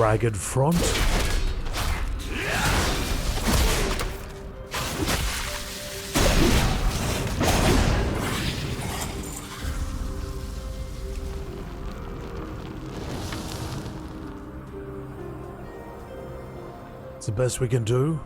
ragged front. It's the best we can do.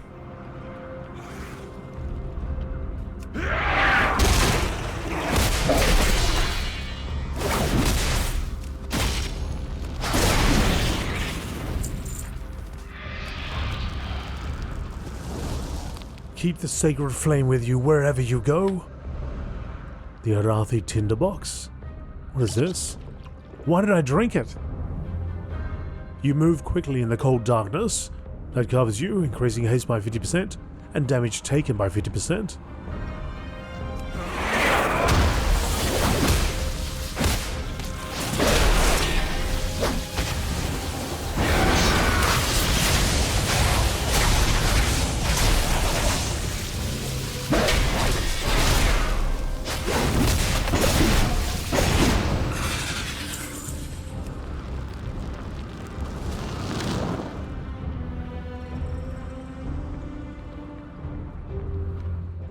Keep the sacred flame with you wherever you go. The Arathi tinderbox? What is this? Why did I drink it? You move quickly in the cold darkness. That covers you, increasing haste by 50% and damage taken by 50%.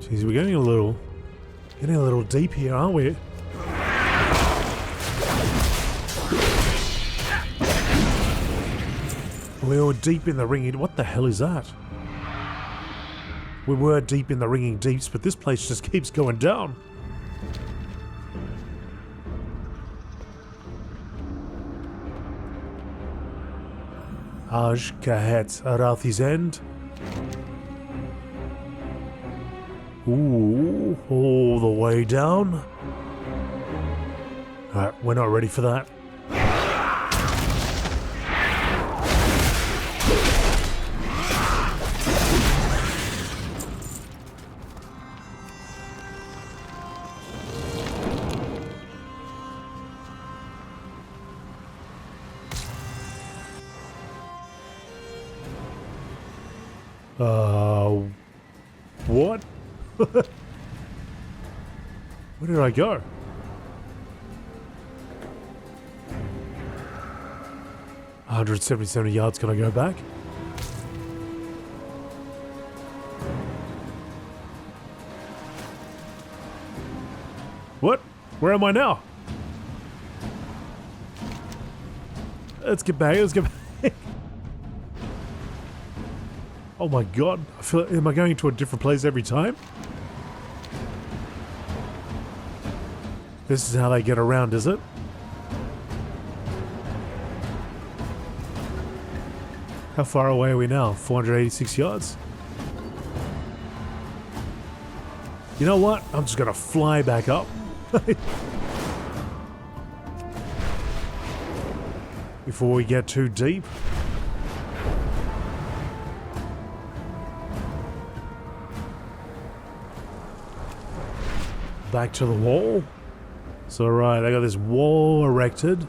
Jeez, we're getting a little deep here, aren't we? We were deep in the ringing. What the hell is that? We were deep in the ringing deeps, but this place just keeps going down. Aj Kahet Arathi's End. Ooh, all the way down. Alright, we're not ready for that. What? Where did I go? $177 yards, can I go back? What? Where am I now? Let's get back, let's get back. Oh my god, I feel, am I going to a different place every time? This is how they get around, is it? How far away are we now? 486 yards? You know what? I'm just gonna fly back up. Before we get too deep. Back to the wall. So right, they got this wall erected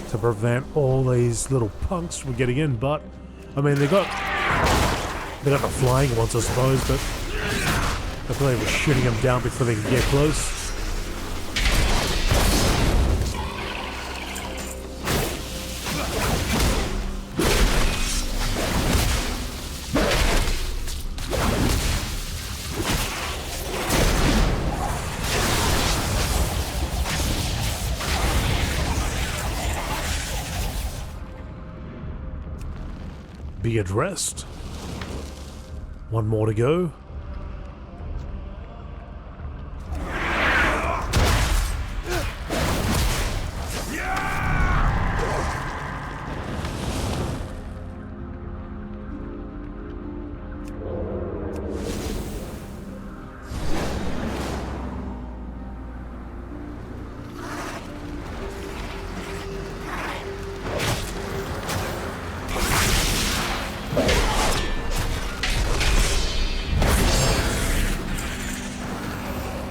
to prevent all these little punks from getting in, but I mean they got the flying ones, I suppose, but I thought they were shooting them down before they could get close. Be addressed. One more to go.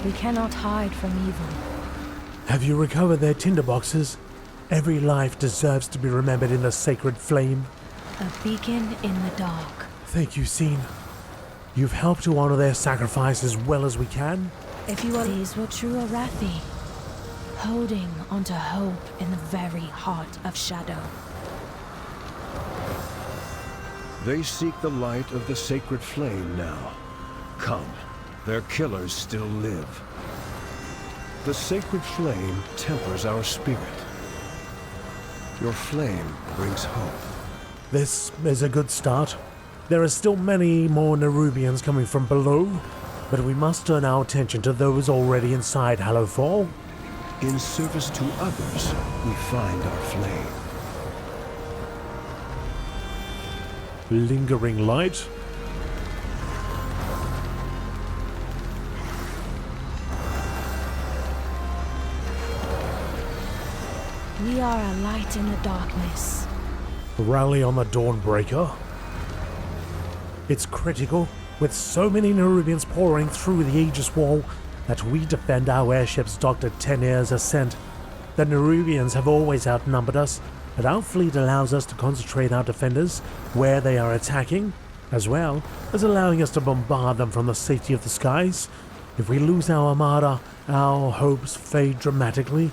We cannot hide from evil. Have you recovered their tinderboxes? Every life deserves to be remembered in the sacred flame. A beacon in the dark. Thank you, Scene. You've helped to honor their sacrifice as well as we can. If you are, these were true Arathi, holding onto hope in the very heart of shadow. They seek the light of the sacred flame now. Come, their killers still live. The sacred flame tempers our spirit. Your flame brings hope. This is a good start. There are still many more Nerubians coming from below, but we must turn our attention to those already inside Hallowfall. In service to others, we find our flame. Lingering light. We are a light in the darkness. Rally on the Dawnbreaker. It's critical, with so many Nerubians pouring through the Aegis Wall, that we defend our airships docked at 10 years ascent. The Nerubians have always outnumbered us, but our fleet allows us to concentrate our defenders where they are attacking, as well as allowing us to bombard them from the safety of the skies. If we lose our armada, our hopes fade dramatically.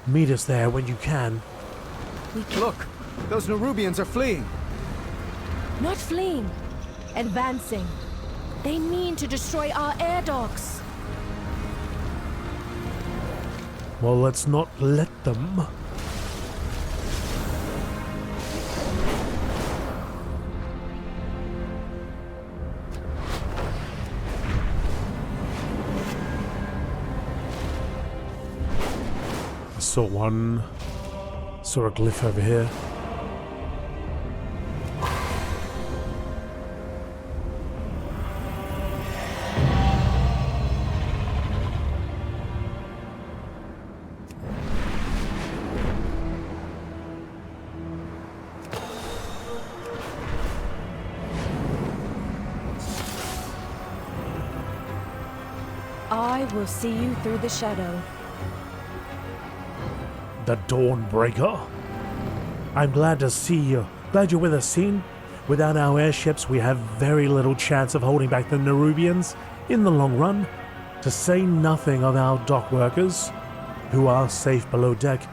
Meet us there when you can. Look! Those Nerubians are fleeing! Not fleeing, advancing. They mean to destroy our air docks. Well, let's not let them. I saw one. Saw a glyph over here. I will see you through the shadow. The Dawnbreaker? I'm glad to see you. Glad you're with us, Scene. Without our airships, we have very little chance of holding back the Nerubians in the long run. To say nothing of our dock workers, who are safe below deck.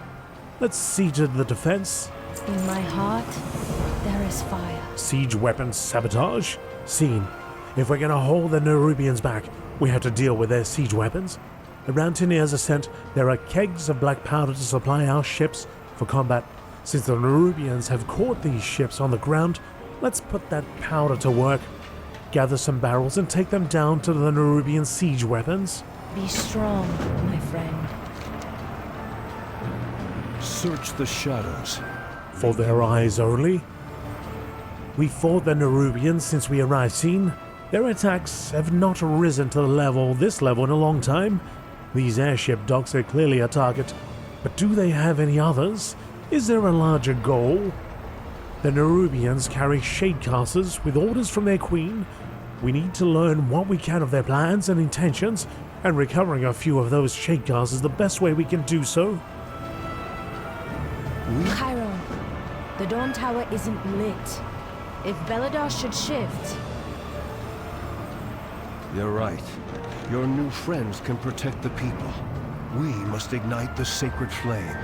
Let's see to the defense. In my heart, there is fire. Siege weapons sabotage? Scene. If we're gonna hold the Nerubians back, we have to deal with their siege weapons. Around Tenia's ascent, there are kegs of black powder to supply our ships for combat. Since the Nerubians have caught these ships on the ground, let's put that powder to work. Gather some barrels and take them down to the Nerubian siege weapons. Be strong, my friend. Search the shadows. For their eyes only. We fought the Nerubians since we arrived, Scene. Their attacks have not risen to this level in a long time. These airship docks are clearly a target, but do they have any others? Is there a larger goal? The Nerubians carry shadecasters with orders from their queen. We need to learn what we can of their plans and intentions, and recovering a few of those shadecasters is the best way we can do so. Chiron, the Dawntower isn't lit. If Beladar should shift... You're right. Your new friends can protect the people. We must ignite the sacred flame.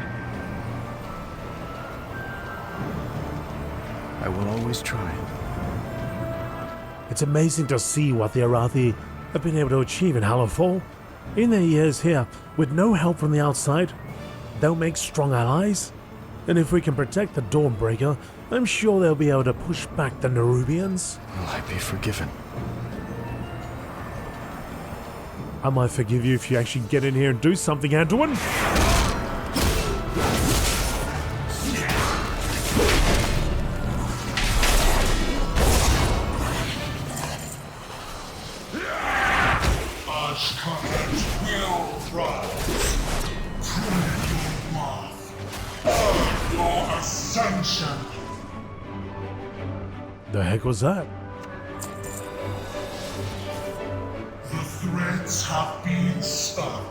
I will always try. It's amazing to see what the Arathi have been able to achieve in Hallowfall. In their years here, with no help from the outside, they'll make strong allies. And if we can protect the Dawnbreaker, I'm sure they'll be able to push back the Nerubians. Will I be forgiven? I might forgive you if you actually get in here and do something, Anduin. The heck was that? The threads have been spun.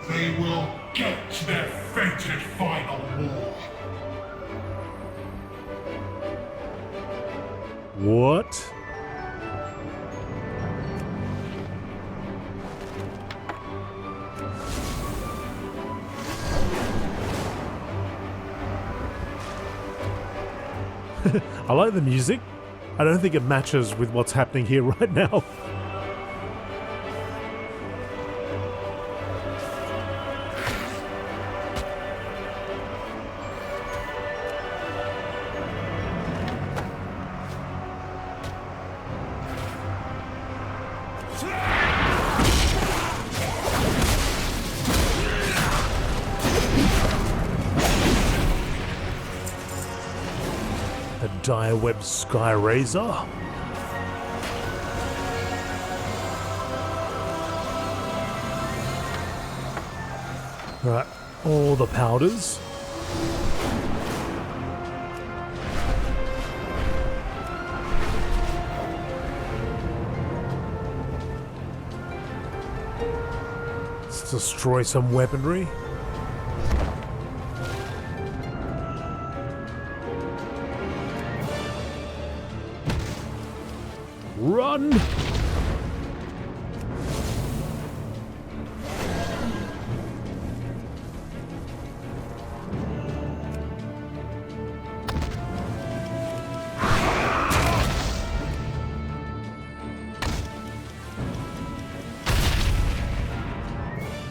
They will get their fated final war. What? I like the music. I don't think it matches with what's happening here right now. A dire-webbed sky razor. Right, all the powders. Let's destroy some weaponry. Run!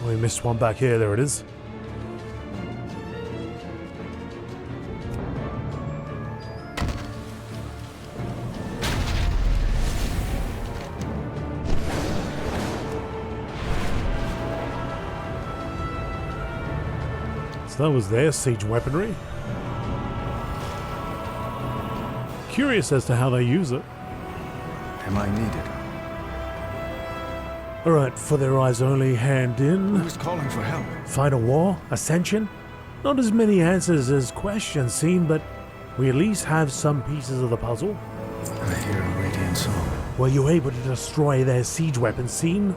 We missed one back here, there it is. So that was their siege weaponry. Curious as to how they use it. Am I needed? Alright, for their eyes only, hand in. Who's calling for help? Fight a war? Ascension? Not as many answers as questions seem, but we at least have some pieces of the puzzle. I hear a radiant song. Were you able to destroy their siege weapons, Scene?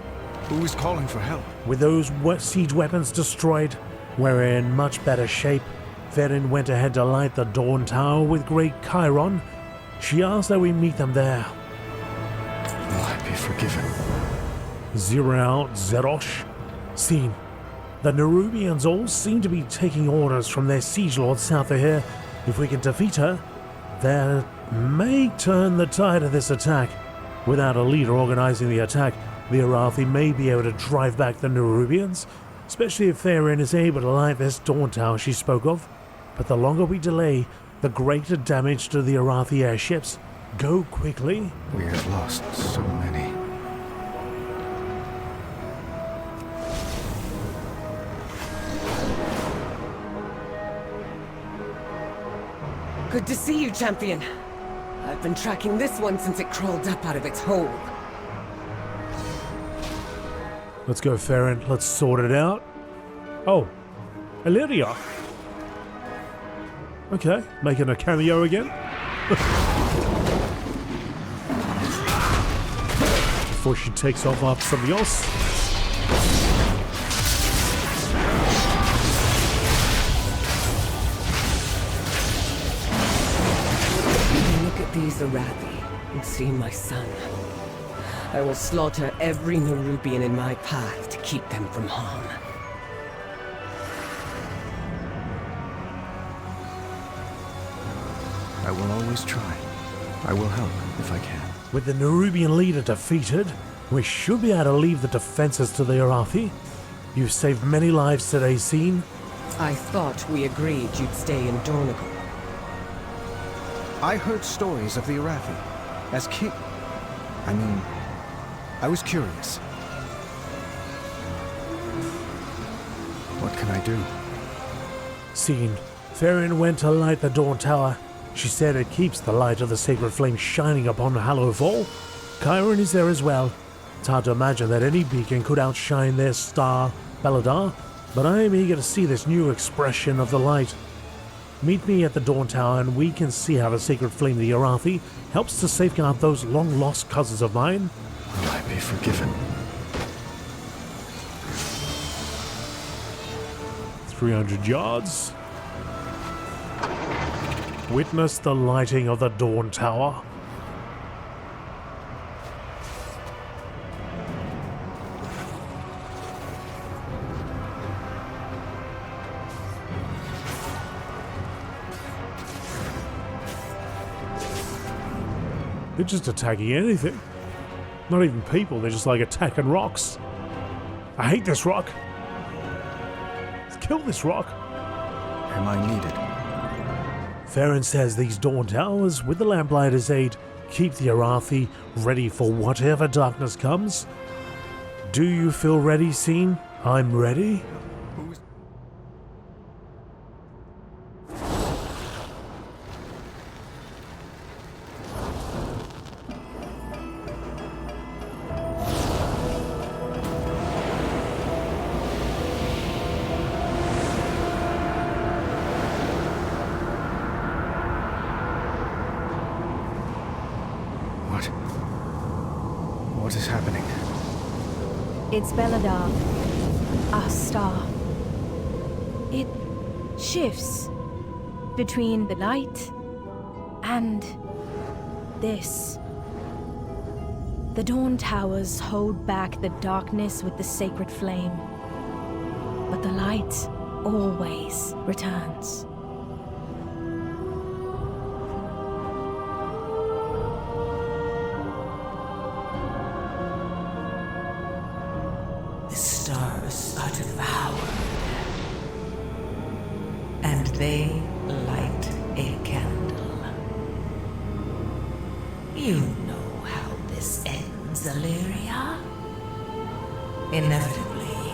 Who is calling for help? With those siege weapons destroyed, we're in much better shape. Verin went ahead to light the Dawntower with great Chiron. She asked that we meet them there. Will I be forgiven? Out Xerosh. Scene. The Nerubians all seem to be taking orders from their siege lord south of here. If we can defeat her, that may turn the tide of this attack. Without a leader organizing the attack, the Arathi may be able to drive back the Nerubians, especially if Verin is able to light this Dawntower she spoke of. But the longer we delay, the greater damage to the Arathi airships. Go quickly. We have lost so many. Good to see you, champion. I've been tracking this one since it crawled up out of its hole. Let's go, Verin. Let's sort it out. Oh, Illyria. Okay, making a cameo again. Before she takes off after something else. Look at these Arathi and see my son. I will slaughter every Nerubian in my path to keep them from harm. I will always try. I will help if I can. With the Nerubian leader defeated, we should be able to leave the defenses to the Arathi. You've saved many lives today, Scene. I thought we agreed you'd stay in Dornigal. I heard stories of the Arathi. As king... I was curious. What can I do? Scene. Verin went to light the Dawntower. She said it keeps the light of the sacred flame shining upon Hallowfall. Chiron is there as well. It's hard to imagine that any beacon could outshine their star, Baladar, but I am eager to see this new expression of the light. Meet me at the Dawntower and we can see how the sacred flame of the Arathi helps to safeguard those long-lost cousins of mine. Will I be forgiven? 300 yards. Witness the lighting of the Dawntower. They're just attacking anything. Not even people, they're just like attacking rocks. I hate this rock. Let's kill this rock. Am I needed? Farron says these Dawntowers, with the Lamplighter's aid, keep the Arathi ready for whatever darkness comes. Do you feel ready, Scene? I'm ready. What is happening? It's Belladar, our star. It shifts between the light and this. The Dawntowers hold back the darkness with the sacred flame, but the light always returns. The stars are devoured, and they light a candle. You know how this ends, Illyria. Inevitably,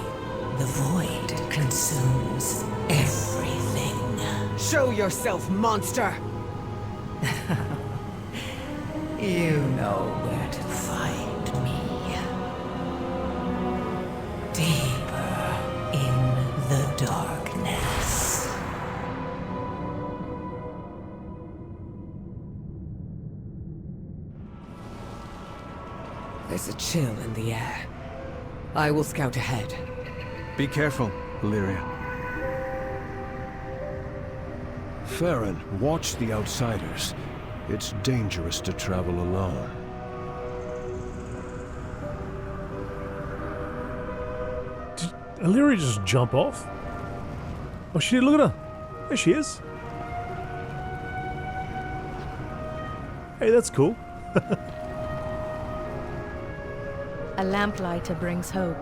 the void consumes everything. Show yourself, monster! You know where to find me. Deeper in the darkness. There's a chill in the air. I will scout ahead. Be careful, Illyria. Farron, watch the outsiders. It's dangerous to travel alone. Did Illyria just jump off? Oh, she did. Look at her. There she is. Hey, that's cool. A lamplighter brings hope.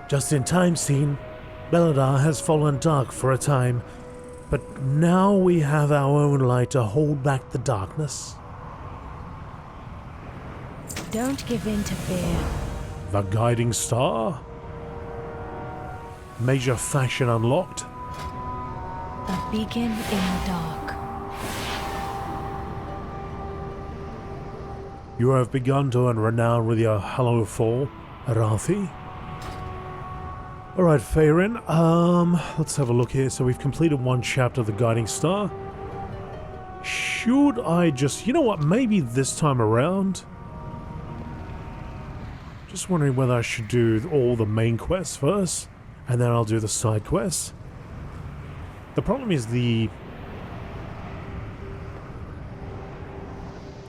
Just in time, Scene. Belladar has fallen dark for a time, but now we have our own light to hold back the darkness. Don't give in to fear. The guiding star. Major fashion unlocked. A beacon in the dark. You have begun to earn renown with your Hallow Fall, Arathi. Alright, Farron, let's have a look here. So we've completed one chapter of the Guiding Star. Should I just... You know what, maybe this time around? Just wondering whether I should do all the main quests first, and then I'll do the side quests. The problem is the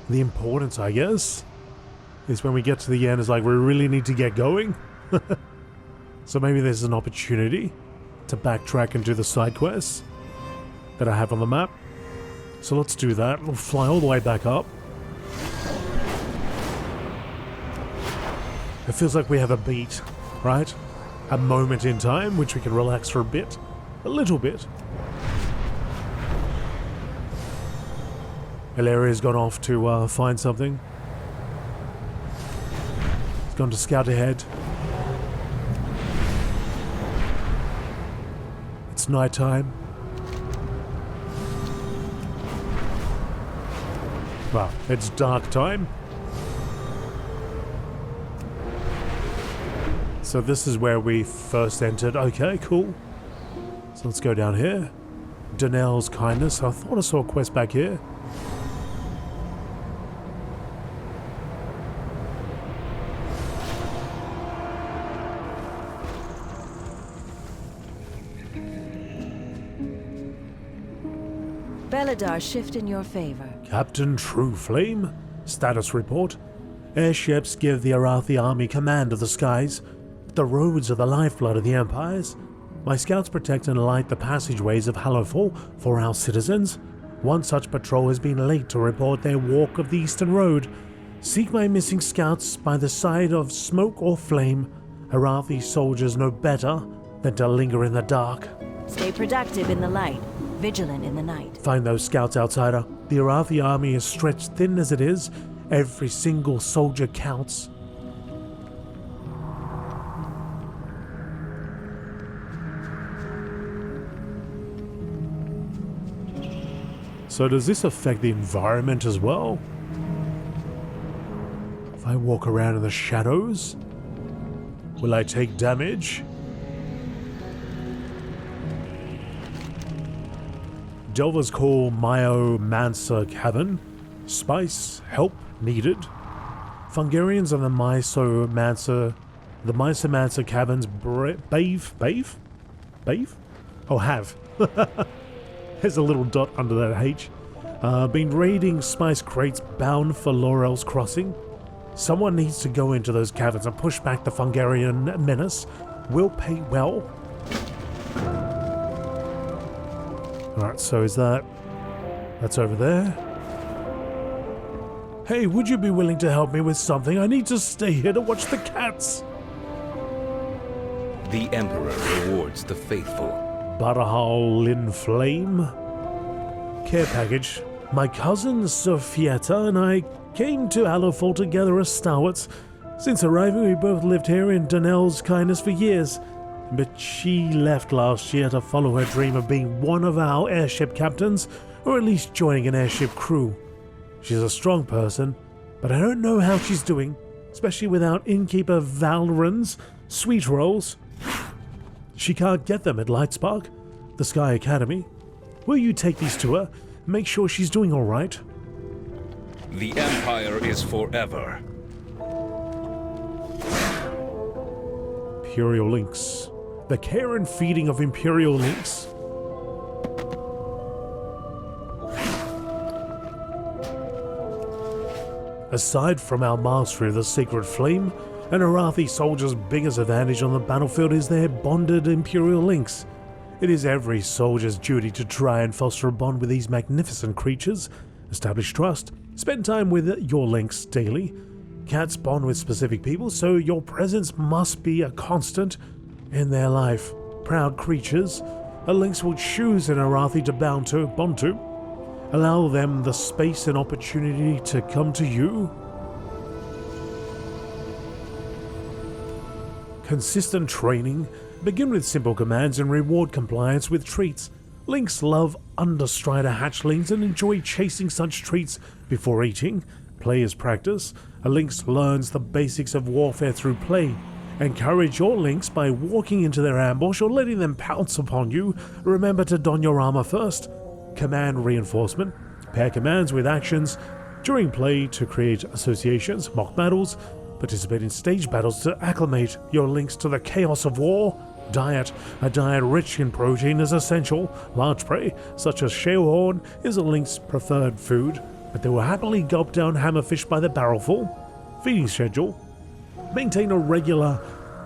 importance, I guess, is when we get to the end, it's like we really need to get going. So maybe there's an opportunity to backtrack and do the side quests that I have on the map. So let's do that. We'll fly all the way back up. It feels like we have a beat, right? A moment in time which we can relax for a bit. A little bit. Illyria's gone off to find something. He's gone to scout ahead. It's nighttime. Well, it's dark time. So this is where we first entered. Okay, cool. So let's go down here. Dunelle's kindness. I thought I saw a quest back here. Belladar shift in your favor. Captain True Flame. Status report. Airships give the Arathi army command of the skies. The roads are the lifeblood of the empires. My scouts protect and light the passageways of Hallowfall for our citizens. One such patrol has been late to report their walk of the Eastern Road. Seek my missing scouts by the side of smoke or flame. Arathi soldiers know better than to linger in the dark. Stay productive in the light, vigilant in the night. Find those scouts, outsider. The Arathi army is stretched thin as it is. Every single soldier counts. So does this affect the environment as well? If I walk around in the shadows, will I take damage? Delvers call Myomancer Cavern. Spice, help needed. Fungarians and the Mysomancer Caverns bathe? Oh, have. There's a little dot under that H. Been raiding spice crates bound for Laurel's Crossing. Someone needs to go into those caverns and push back the Fungarian menace. Will pay well. Alright, so is that's over there. Hey, would you be willing to help me with something? I need to stay here to watch the cats. The Emperor rewards the faithful. Barahal Lin Flame. Care package. My cousin Sophietta and I came to Allowful to gather as stalwarts. Since arriving, we both lived here in Dunelle's kindness for years. But she left last year to follow her dream of being one of our airship captains, or at least joining an airship crew. She's a strong person, but I don't know how she's doing, especially without innkeeper Valran's sweet rolls. She can't get them at Lightspark, the Sky Academy. Will you take these to her? Make sure she's doing all right. The Empire is forever. Imperial Lynx. The care and feeding of Imperial Lynx. Aside from our mastery of the Sacred Flame, an Arathi soldier's biggest advantage on the battlefield is their bonded Imperial Lynx. It is every soldier's duty to try and foster a bond with these magnificent creatures, establish trust, spend time with your Lynx daily. Cats bond with specific people, so your presence must be a constant in their life. Proud creatures, a Lynx will choose an Arathi to bond to. Allow them the space and opportunity to come to you. Consistent training. Begin with simple commands and reward compliance with treats. Lynx love understrider hatchlings and enjoy chasing such treats before eating. Play is practice. A Lynx learns the basics of warfare through play. Encourage your Lynx by walking into their ambush or letting them pounce upon you. Remember to don your armor first. Command reinforcement. Pair commands with actions during play to create associations, mock battles. Participate in stage battles to acclimate your Lynx to the chaos of war. Diet. A diet rich in protein is essential. Large prey, such as shellhorn, is a Lynx's preferred food, but they will happily gulp down hammerfish by the barrelful. Feeding schedule. Maintain a regular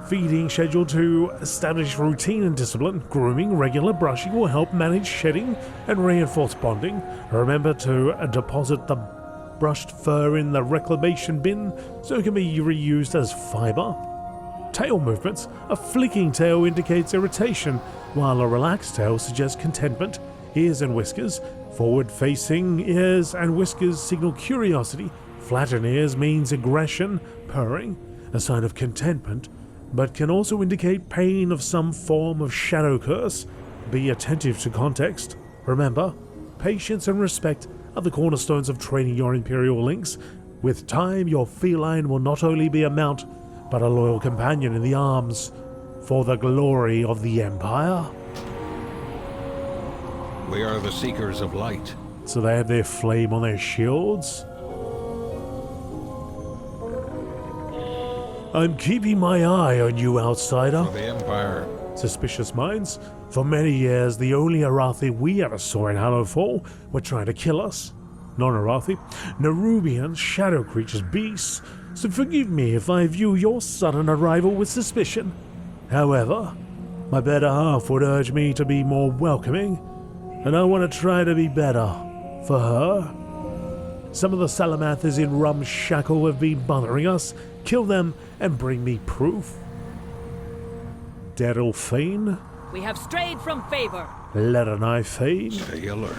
feeding schedule to establish routine and discipline. Grooming, regular brushing will help manage shedding and reinforce bonding. Remember to deposit the brushed fur in the reclamation bin so it can be reused as fiber. Tail movements. A flicking tail indicates irritation, while a relaxed tail suggests contentment. Ears and whiskers. Forward-facing ears and whiskers signal curiosity. Flattened ears means aggression, purring, a sign of contentment, but can also indicate pain of some form of shadow curse. Be attentive to context. Remember, patience and respect are the cornerstones of training your Imperial Lynx. With time, your feline will not only be a mount, but a loyal companion in the arms for the glory of the Empire. We are the Seekers of Light. So they have their flame on their shields. I'm keeping my eye on you, outsider. For the Empire. Suspicious minds. For many years, the only Arathi we ever saw in Hallowfall were trying to kill us. Non-Arathi, Nerubian, shadow creatures, beasts. So forgive me if I view your sudden arrival with suspicion. However, my better half would urge me to be more welcoming, and I want to try to be better. For her? Some of the Salamathers in Rumshackle have been bothering us. Kill them and bring me proof. Daryl We have strayed from favor. Let an eye fade. Stay alert.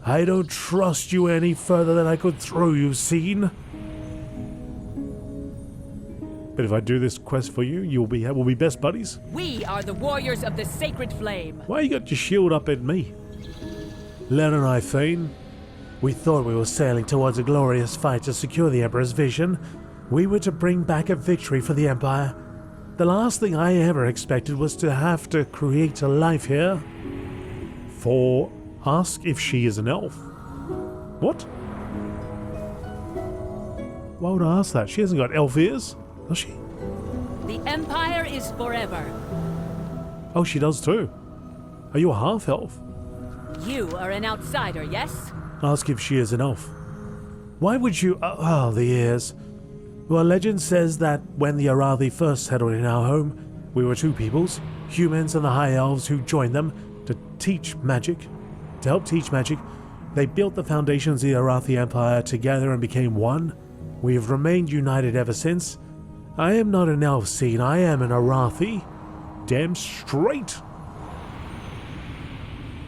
I don't trust you any further than I could throw you, Scene. But if I do this quest for you, we'll be best buddies. We are the warriors of the sacred flame. Why you got your shield up at me? Len and I, Fane. We thought we were sailing towards a glorious fight to secure the Emperor's vision. We were to bring back a victory for the Empire. The last thing I ever expected was to have to create a life here. For ask if she is an elf. What? Why would I ask that? She hasn't got elf ears, does she? The Empire is forever. Oh, she does too. Are you a half-elf? You are an outsider, yes? Ask if she is an elf. Why would you... Oh, the ears. Well, legend says that when the Arathi first settled in our home, we were two peoples, humans and the High Elves, who joined them to teach magic. To help teach magic, they built the foundations of the Arathi Empire together and became one. We have remained united ever since. I am not an elf, Scene. I am an Arathi. Damn straight.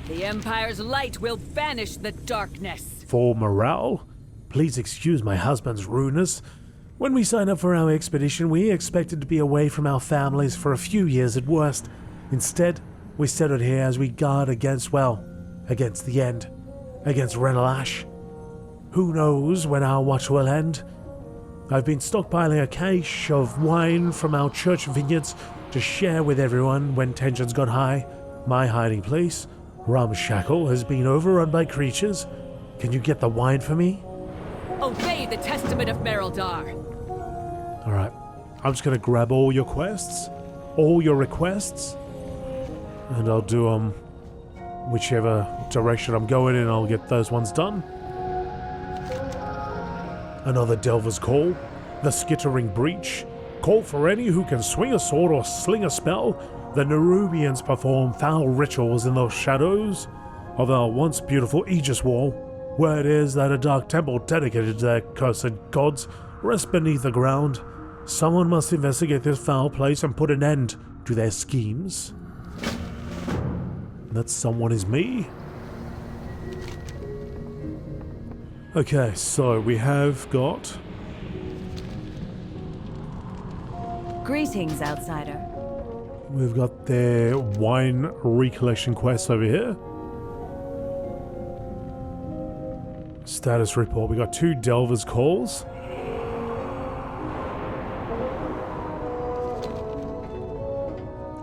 The Empire's light will banish the darkness. For morale? Please excuse my husband's rudeness. When we signed up for our expedition, we expected to be away from our families for a few years at worst. Instead, we settled here as we guard against, well, against the end. Against Renalash. Who knows when our watch will end? I've been stockpiling a cache of wine from our church vineyards to share with everyone when tensions got high. My hiding place, Rumshackle, has been overrun by creatures. Can you get the wine for me? Obey the testament of Merildar. Alright, I'm just gonna grab all your quests, all your requests, and I'll do whichever direction I'm going in, I'll get those ones done. Another Delver's Call, the Skittering Breach. Call for any who can swing a sword or sling a spell. The Nerubians perform foul rituals in those shadows of our once beautiful Aegis Wall. Word is that a dark temple dedicated to their cursed gods rests beneath the ground. Someone must investigate this foul place and put an end to their schemes. That someone is me. Okay, so we have got... Greetings, outsider. We've got their wine recollection quest over here. Status report. We got 2 Delver's Calls.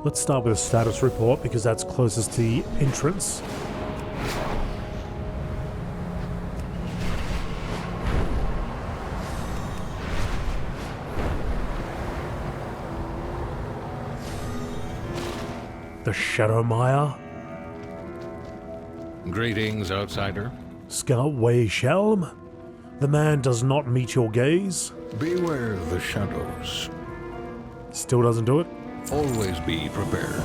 Let's start with a status report because that's closest to the entrance. The Shadowmire. Greetings, outsider. Scout Way Shelm. The man does not meet your gaze. Beware the shadows. Still doesn't do it. Always be prepared.